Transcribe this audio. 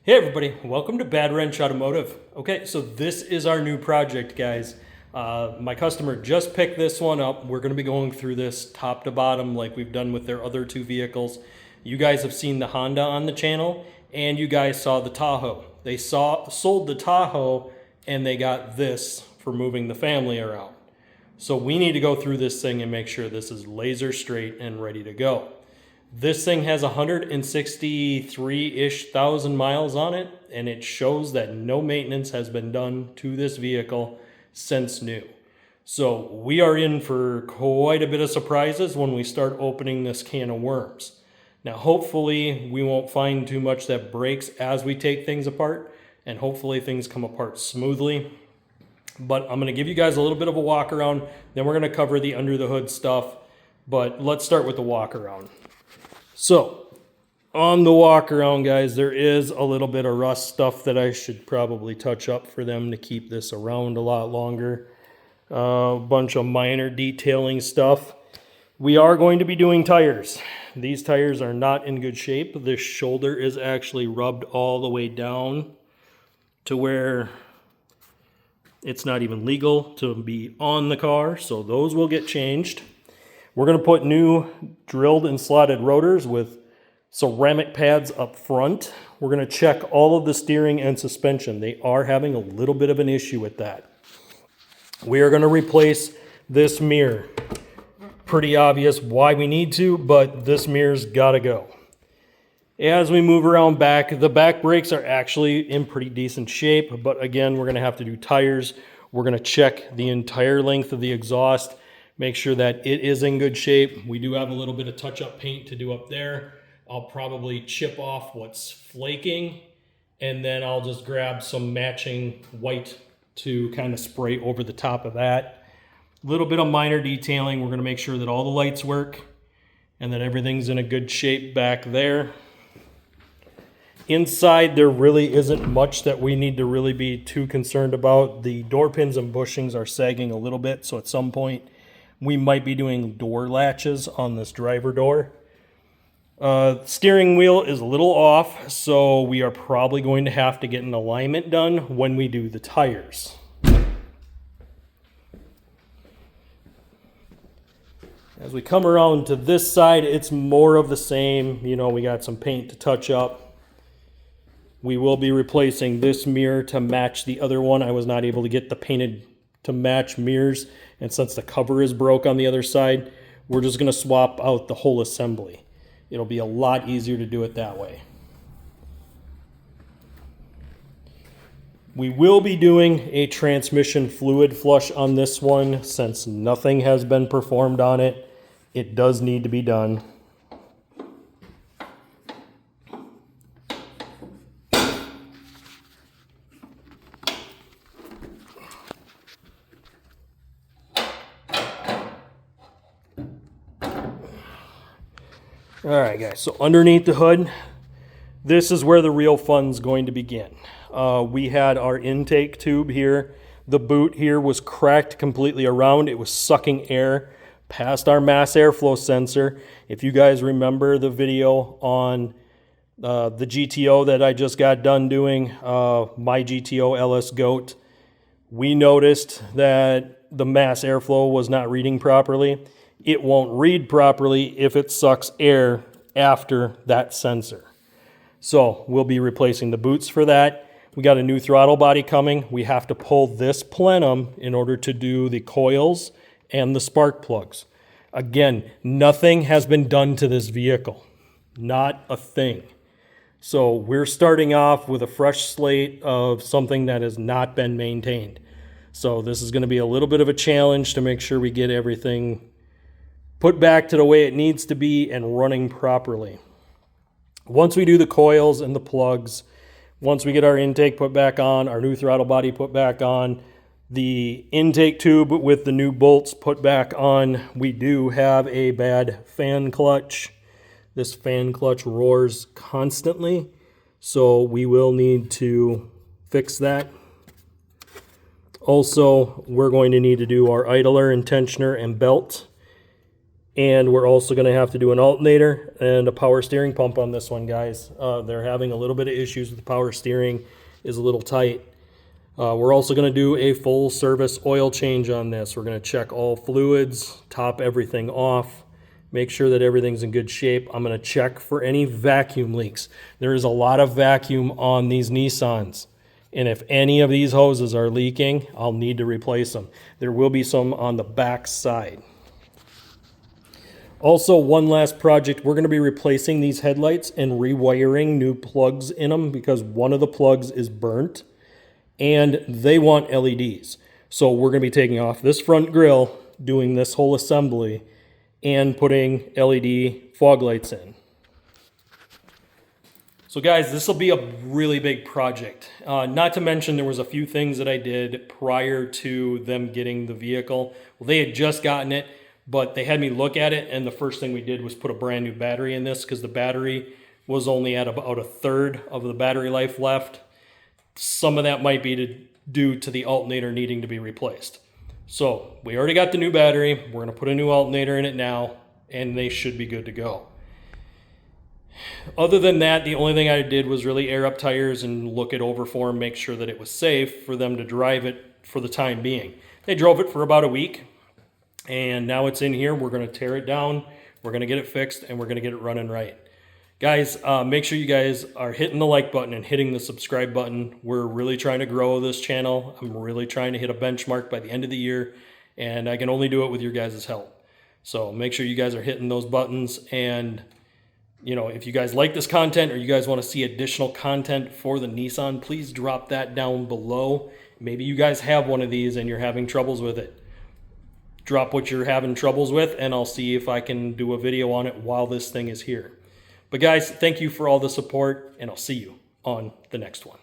Hey everybody, welcome to Bad Wrench Automotive. Okay, so this is our new project, guys. My customer just picked this one up. We're going to be going through this top to bottom like we've done with their other two vehicles. You guys have seen the Honda on the channel, and you guys saw the Tahoe. They sold the Tahoe, and they got this for moving the family around. So we need to go through this thing and make sure this is laser straight and ready to go. This thing has 163-ish thousand miles on it, and it shows that no maintenance has been done to this vehicle since new. So we are in for quite a bit of surprises when we start opening this can of worms. Now hopefully we won't find too much that breaks as we take things apart, and hopefully things come apart smoothly. But I'm going to give you guys a little bit of a walk around, then we're going to cover the under the hood stuff. But let's start with the walk around. So, on the walk around, guys, there is a little bit of rust stuff that I should probably touch up for them to keep this around a lot longer. A bunch of minor detailing stuff. We are going to be doing tires. These tires are not in good shape. This shoulder is actually rubbed all the way down to where it's not even legal to be on the car, so those will get changed. We're going to put new drilled and slotted rotors with ceramic pads up front. We're going to check all of the steering and suspension. They are having a little bit of an issue with that. We are going to replace this mirror. Pretty obvious why we need to, but this mirror's got to go. As we move around back, the back brakes are actually in pretty decent shape, but again, we're going to have to do tires. We're going to check the entire length of the exhaust. Make sure that it is in good shape. We do have a little bit of touch-up paint to do up there. I'll probably chip off what's flaking, and then I'll just grab some matching white to kind of spray over the top of that. A little bit of minor detailing. We're going to make sure that all the lights work and that everything's in a good shape back there. Inside, there really isn't much that we need to really be too concerned about. The door pins and bushings are sagging a little bit, so at some point, we might be doing door latches on this driver door. Steering wheel is a little off, so we are probably going to have to get an alignment done when we do the tires. As we come around to this side, it's more of the same. You know, we got some paint to touch up. We will be replacing this mirror to match the other one. I was not able to get the painted to match mirrors, and since the cover is broke on the other side, we're just going to swap out the whole assembly. It'll be a lot easier to do it that way. We will be doing a transmission fluid flush on this one. Since nothing has been performed on it, it does need to be done. All right, guys, so underneath the hood, this is where the real fun's going to begin. We had our intake tube here. The boot here was cracked completely around. It was sucking air past our mass airflow sensor. If you guys remember the video on the GTO that I just got done doing, my GTO LS GOAT, we noticed that the mass airflow was not reading properly. It won't read properly if it sucks air after that sensor. So we'll be replacing the boots for that. We got a new throttle body coming. We have to pull this plenum in order to do the coils and the spark plugs. Again, nothing has been done to this vehicle. Not a thing. So we're starting off with a fresh slate of something that has not been maintained. So this is going to be a little bit of a challenge to make sure we get everything put back to the way it needs to be and running properly. Once we do the coils and the plugs, once we get our intake put back on, our new throttle body put back on, the intake tube with the new bolts put back on, we do have a bad fan clutch. This fan clutch roars constantly, so we will need to fix that. Also, we're going to need to do our idler and tensioner and belt. And we're also going to have to do an alternator and a power steering pump on this one, guys. They're having a little bit of issues with the power steering, is a little tight. We're also going to do a full service oil change on this. We're going to check all fluids, top everything off, make sure that everything's in good shape. I'm going to check for any vacuum leaks. There is a lot of vacuum on these Nissans. And if any of these hoses are leaking, I'll need to replace them. There will be some on the back side. Also, one last project, we're going to be replacing these headlights and rewiring new plugs in them because one of the plugs is burnt and they want LEDs. So we're going to be taking off this front grille, doing this whole assembly, and putting LED fog lights in. So guys, this will be a really big project. Not to mention there was a few things that I did prior to them getting the vehicle. Well, they had just gotten it, but they had me look at it, and the first thing we did was put a brand new battery in this because the battery was only at about a third of the battery life left. Some of that might be due to the alternator needing to be replaced. So we already got the new battery. We're going to put a new alternator in it now, and they should be good to go. Other than that, the only thing I did was really air up tires and look it over for them, make sure that it was safe for them to drive it for the time being. They drove it for about a week. And now it's in here. We're going to tear it down. We're going to get it fixed, and we're going to get it running right. Guys, make sure you guys are hitting the like button and hitting the subscribe button. We're really trying to grow this channel. I'm really trying to hit a benchmark by the end of the year, and I can only do it with your guys' help. So make sure you guys are hitting those buttons. And, you know, if you guys like this content or you guys want to see additional content for the Nissan, please drop that down below. Maybe you guys have one of these and you're having troubles with it. Drop what you're having troubles with, and I'll see if I can do a video on it while this thing is here. But guys, thank you for all the support, and I'll see you on the next one.